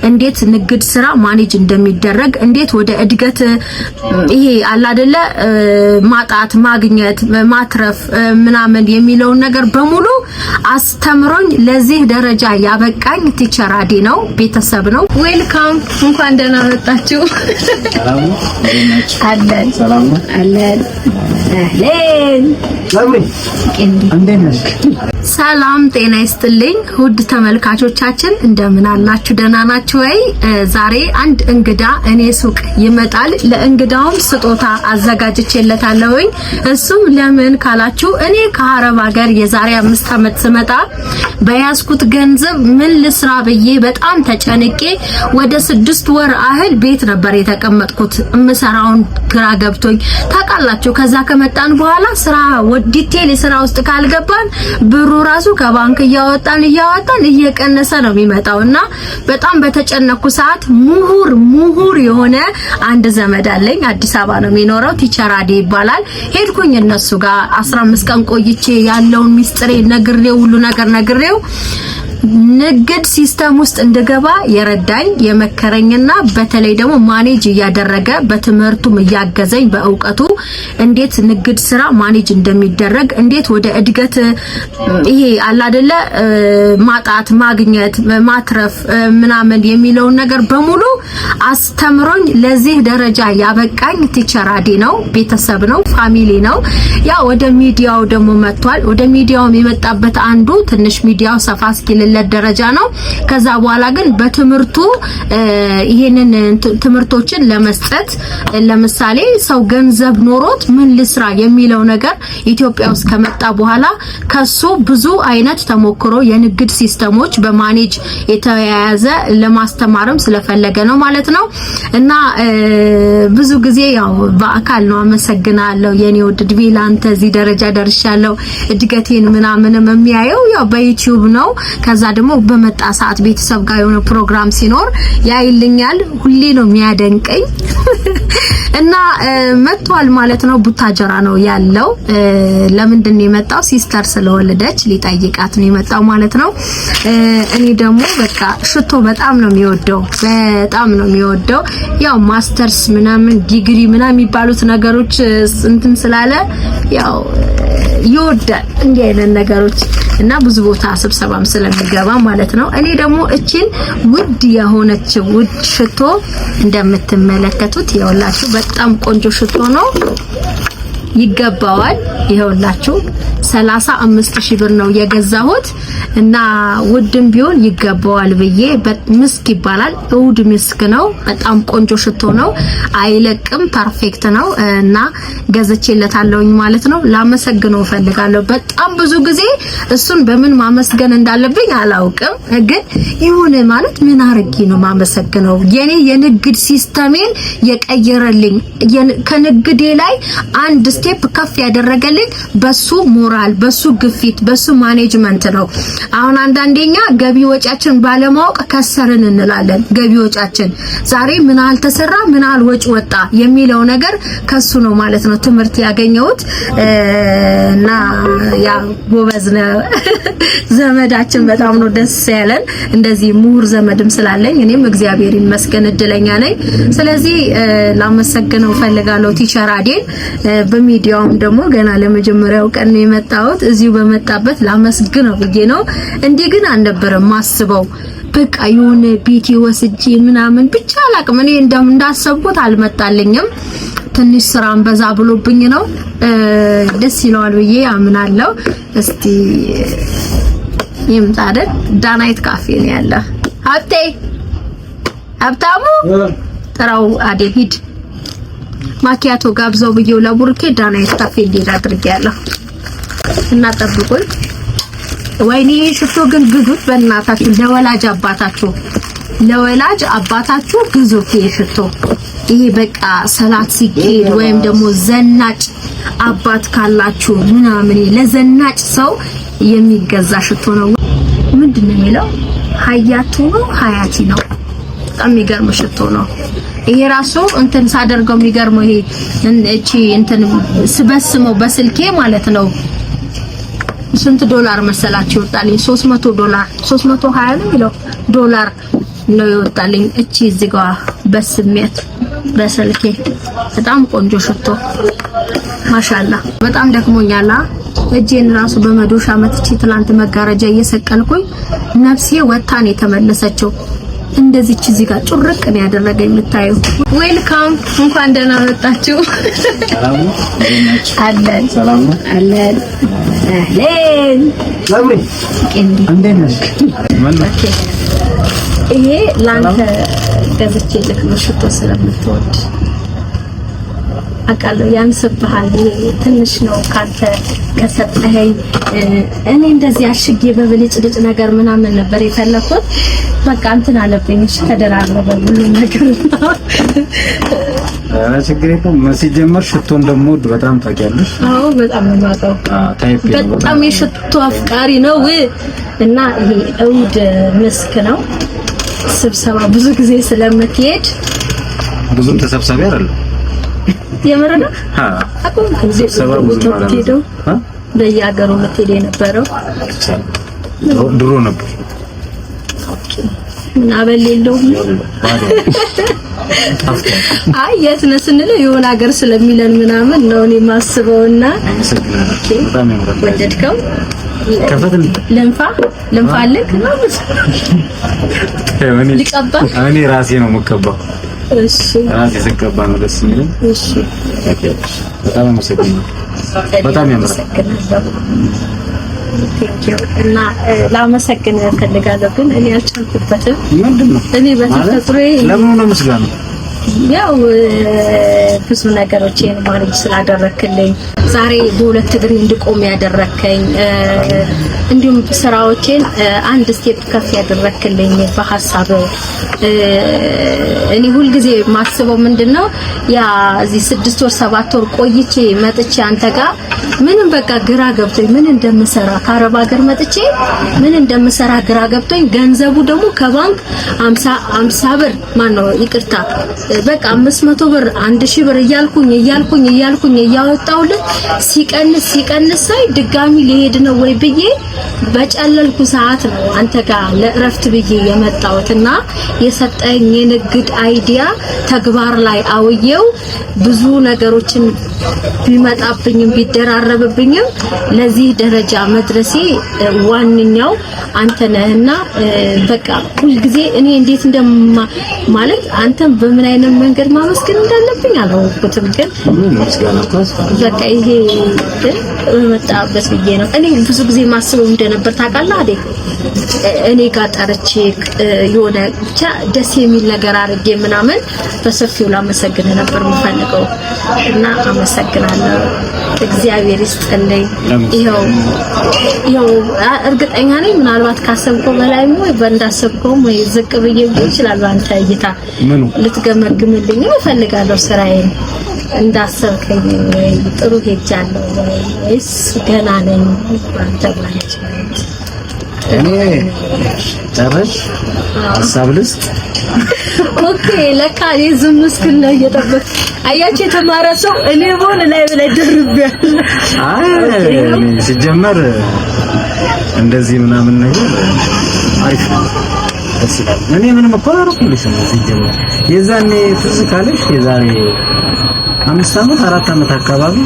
እንዴት ንግድ ስራ ማኔጅ እንደሚደረግ እንዴት ወደ እድገት ይሄ አለ አይደለ ማጣት ማግኘት ማትረፍ ምናምን የሚለው ነገር በሙሉ አስተምሮኝ ለዚህ ደረጃ ያበቃኝ ቲቸር አዲ ነው ቤተሰብ ነው ዌልካም እንኳን ደህና መጣችሁ ሰላም አለን ሰላም አለን ሰላም ጤና ይስጥልኝ ውድ ተመልካቾቻችን እንደምን አላችሁ ደህና ናችሁ ወይ ዛሬ አንድ እንግዳ እኔ ሱቅ ይመጣል ለእንግዳውም ስጦታ አዘጋጅቼለታለሁ እሱም ለምን ካላችሁ እኔ ከአረብ ሀገር የዛሬ 5 አመት ስመጣ በያዝኩት ገንዘብ ምን ልስራ ብዬ በጣም ተጨንቄ ወደ 6 ወር አህል ቤት ነበር የተቀመጥኩት እምሰራውን ግራ ገብቶኝ ታውቃላችሁ ከዛ ከመጣን በኋላ ስራ ዲቴል ስራ ውስጥ ካልገባን ብሩ ራሱ ከባንክ እያወጣን እየቀነሰ ነው የሚመጣውና በጣም በተጨነኩ ሰዓት ሙሁር የሆነ አንድ ዘመድ አለኝ አዲስ አበባ ነው የሚኖረው ቲቸር አዲ ይባላል ሄድኩኝ እነሱ ጋር 15 ቀን ቆይቼ ያለውን ሚስጥሬ ነግሬው ሁሉ ነገር ነግሬው ንግድ ሲስተም ውስጥ እንደገባ የረዳኝ የመከረኝና በተለይ ደግሞ ማኔጅ ያደረገ በትምህርቱም ያገዘኝ በእውቀቱ እንዴት ንግድ ስራ ማኔጅ እንደሚደረግ እንዴት ወደ እድገት ይሄ አለ አይደለ ማጣት ማግኘት ማትረፍ ምናምን የሚለው ነገር በሙሉ አስተምሮኝ ለዚህ ደረጃ ያበቃኝ ቲቸር አዲ ነው ቤተሰብ ነው ፋሚሊ ነው ያ ወደ ሚዲያው ደግሞ መጥቷል ወደ ሚዲያው የመጣበት አንዱ ትንሽ ሚዲያው ሰፋ እስኪል ደረጃ ነው ከዛ በኋላ ግን በትምህርቱ ይሄንን ትምህርቶችን ለመስጠት ለምሳሌ ሰው ገንዘብ ኖሮት ምን ልስራ የሚለው ነገር ኢትዮጵያ ውስጥ ከመጣ በኋላ ከሱ ብዙ አይነት ተሞክሮ የንግድ ሲስተሞች በማኔጅ የተያያዘ ለማስተማርም ስለፈለገ ነው ማለት ነው እና ብዙ ጊዜ ያው በአካል ነው አመሰግናለሁ የኔ ወድድ ቢላንተ እዚህ ደረጃ ደርሻለሁ እድገቴን ምናምንም የሚያየው ያው በዩቲዩብ ነው ከዛ ደግሞ በመጣ ሰዓት ቤተሰብ ጋር የሆነ ፕሮግራም ሲኖር ያይልኛል ሁሌ ነው የሚያደንቀኝ እና መጥቷል ማለት ነው ቡታጀራ ነው ያለው ለምንድን ነው የመጣው ሲስተር ስለወለደች ሊጠይቃት ነው የመጣው ማለት ነው እኔ ደግሞ በቃ ሽቶ በጣም ነው የሚወደው ያው ማስተርስ ምናምን ዲግሪ ምናምን የሚባሉት ነገሮች እንትን ስላለ ያው ይወዳል እንዲህ አይነት ነገሮች እና ብዙ ቦታ ስብሰባም ስለሚገባ ማለት ነው እኔ ደግሞ እቺን ውድ የሆነች ውድ ሽቶ እንደምትመለከቱት ይኸውላችሁ በጣም ቆንጆ ሽቶ ነው ይገባዋል ይኸውላችሁ 35000 ብር ነው የገዛሁት እና ውድም ቢሆን ይገባዋል ብዬ ምስክ ይባላል እውድ ምስክ ነው በጣም ቆንጆ ሽቶ ነው አይለቅም ፐርፌክት ነው እና ገዝቼለታለሁኝ ማለት ነው ላመሰግነው ፈልጋለሁ በጣም ብዙ ጊዜ እሱን በምን ማመስገን እንዳለብኝ አላውቅም ግን ይሁን ማለት ምን አርጊ ነው ማመሰግነው የኔ የንግድ ሲስተሜን የቀየረልኝ ከንግዴ ላይ አንድ ስቴፕ ከፍ ያደረገልኝ በሱ ሞራል በሱ ግፊት በሱ ማኔጅመንት ነው አሁን አንዳንዴኛ ገቢ ወጫችን ባለማወቅ ከሰርን እንላለን ገቢ ወጫችን ዛሬ ምን አልተሰራ ምን አልወጭ ወጣ የሚለው ነገር ከሱ ነው ማለት ነው ትምህርት ያገኘሁት እና ያ ጎበዝ ነው ዘመዳችን በጣም ነው ደስ ያለን እንደዚህ ሙር ዘመድም ስላለኝ እኔም እግዚአብሔር ይመስገን እድለኛ ነኝ ስለዚህ ላመሰግነው ፈልጋለሁ ቲቸር አዲን በሚዲያውም ደግሞ ገና ለመጀመሪያው ቀን ነው የመጣሁት እዚሁ በመጣበት ላመስግነው ብዬ ነው እንዴ ግን አልነበረም ማስበው በቃ የሆነ ቤቴ ወስጄ ምናምን ብቻ አላቅም እኔ እንዳሰብኩት አልመጣልኝም ትንሽ ስራን በዛ ብሎብኝ ነው ደስ ይለዋል ብዬ አምናለሁ እስቲ ይምጣደ ዳናይት ካፌ ነው ያለ ሀብታሙ ተራው አዴ ሂድ ማኪያቶ ጋብዘው ብዬው ለቡርኬ ዳናይት ካፌ እንዲሄድ አድርጌያለሁ እና ጠብቁኝ ወይኔ ሽቶ ግን ግዙት በእናታችሁ ለወላጅ አባታችሁ ግዙት ሽቶ ይሄ በቃ ሰላት ሲኬድ ወይም ደግሞ ዘናጭ አባት ካላችሁ ምናምን ለዘናጭ ሰው የሚገዛ ሽቶ ነው ምንድነው የሚለው ሀያቱ ነው ሀያቲ ነው በጣም የሚገርም ሽቶ ነው ይሄ ራሱ እንትን ሳደርገው የሚገርመው ይሄ እቺ እንትን ስበስመው በስልኬ ማለት ነው ስንት ዶላር መሰላችሁ ይወጣልኝ $300 $320 ነው የሚለው ዶላር ነው የወጣልኝ። እቺ እዚህ ጋር በስሜት በስልኬ በጣም ቆንጆ ሽቶ ማሻአላ። በጣም ደክሞኛል። እጄን ራሱ በመዶሻ መትቼ ትላንት መጋረጃ እየሰቀልኩኝ ነፍሴ ወጣን የተመለሰችው። እንደዚህ እዚህ ጋር ጩርቅ ነው ያደረገኝ የምታዩ። ዌልካም እንኳን ደህና መጣችሁ። ሰላም ነው አለን። ሰላም ነው አለን። አለን ለምን እንዴት ነሽ? ይሄ ላንተ ገዝቼ ልክ ሽቶ ስለምትወድ አቃለው ያንስብሃል። ትንሽ ነው ካንተ ከሰጠኸኝ። እኔ እንደዚህ አሽጌ በብልጭልጭ ነገር ምናምን ነበር የፈለኩት። በቃ እንትን አለብኝ። እሺ ተደራረበ ሁሉ ነገር። አረ ችግር የለም። ሲጀመር ሽቶ እንደምወድ በጣም ታውቂያለሽ። አዎ በጣም ነው የማውቀው። በጣም የሽቶ አፍቃሪ ነው። እና ይሄ እውድ መስክ ነው። ስብሰባ ብዙ ጊዜ ስለምትሄድ ብዙም ተሰብሳቢ አይደለም። የመረና አቁም ስብሰባ ብዙ ማለት ነው። በየሀገሩ የምትሄድ የነበረው ድሮ ነበር። ምን አበል የለውም። አይ የት ነህ ስንለው የሆነ ሀገር ስለሚለን ምናምን ነው እኔ የማስበውና በጣም ያምራል። ወደድከው? ከፈትን ልንፋ አለክ ነው ልቀባ? እኔ ራሴ ነው የምቀባው። እሺ ራሴ ስቀባ ነው ደስ የሚለኝ። እሺ በጣም አመሰግናለሁ። በጣም ያምራል። እና ላመሰግን እፈልጋለሁ ግን እኔ አልቻልኩበትም። ምንድነው? እኔ በተፈጥሮዬ ለምን ነው ምስጋና? ያው ብዙ ነገሮችን ማኔጅ ስላደረክልኝ ዛሬ በሁለት እግሬ እንድቆም ያደረከኝ እንዲሁም ስራዎችን አንድ ስቴፕ ከፍ ያደረክልኝ በሐሳብ እኔ ሁሉ ጊዜ ማስበው ምንድነው ያ እዚህ 6 ወር 7 ወር ቆይቼ መጥቼ አንተ ጋር ምንም በቃ ግራ ገብቶኝ ምን እንደምሰራ ከአረብ ሀገር መጥቼ ምን እንደምሰራ ግራ ገብቶኝ ገንዘቡ ደግሞ ከባንክ 50 ብር ማነው ይቅርታ በቃ 500 ብር 1000 ብር እያልኩኝ እያወጣውልህ ሲቀንስ ሳይ ድጋሚ ሊሄድ ነው ወይ ብዬ በጨለልኩ ሰዓት ነው አንተ ጋር ለእረፍት ብዬ የመጣሁትና የሰጠኝ የንግድ አይዲያ ተግባር ላይ አውየው ብዙ ነገሮችን ቢመጣብኝም ቢደራረብብኝም ለዚህ ደረጃ መድረሴ ዋንኛው አንተ ነህና በቃ ሁሉ ጊዜ እኔ እንዴት ማለት አንተም በምን አይነት መንገድ ማመስገን እንዳለብኝ አላወቅኩትም። ግን በቃ ይሄ መጣበት ብዬ ነው እኔ ብዙ ጊዜ ማስበው እንደነበር ታውቃለህ አይደል? እኔ ጋር ጠርቼ የሆነ ብቻ ደስ የሚል ነገር አድርጌ ምናምን በሰፊው ላመሰግን ነበር የምፈልገው እና አመሰግናለሁ። እግዚአብሔር ይስጥልኝ። ይኸው እርግጠኛ ነኝ ምናልባት ካሰብከው በላይ ወይ በእንዳሰብከው ወይ ዝቅ ብዬ ይችላል አንተ እይታ ልትገመግምልኝ እፈልጋለሁ። ስራዬን እንዳሰብከኝ ወይ ጥሩ ሄጃለሁ ወይስ ገና ነኝ አንተ ማለት ነው? እኔ ጨረሽ ሀሳብ ልስጥ። ኦኬ ለካ ዝም እስክል ነው እየጠበቅ አያችሁ የተማረ ሰው እኔ ቦል ላይ ደርቤያለሁ። እኔ ሲጀመር እንደዚህ ምናምን ነገር አሪፍ ነው ደስ ይላል። እኔ ምንም እኮ አላረኩልሽም ሲጀመር የዛኔ ትዝ ካለሽ የዛሬ 5 ዓመት 4 ዓመት አካባቢ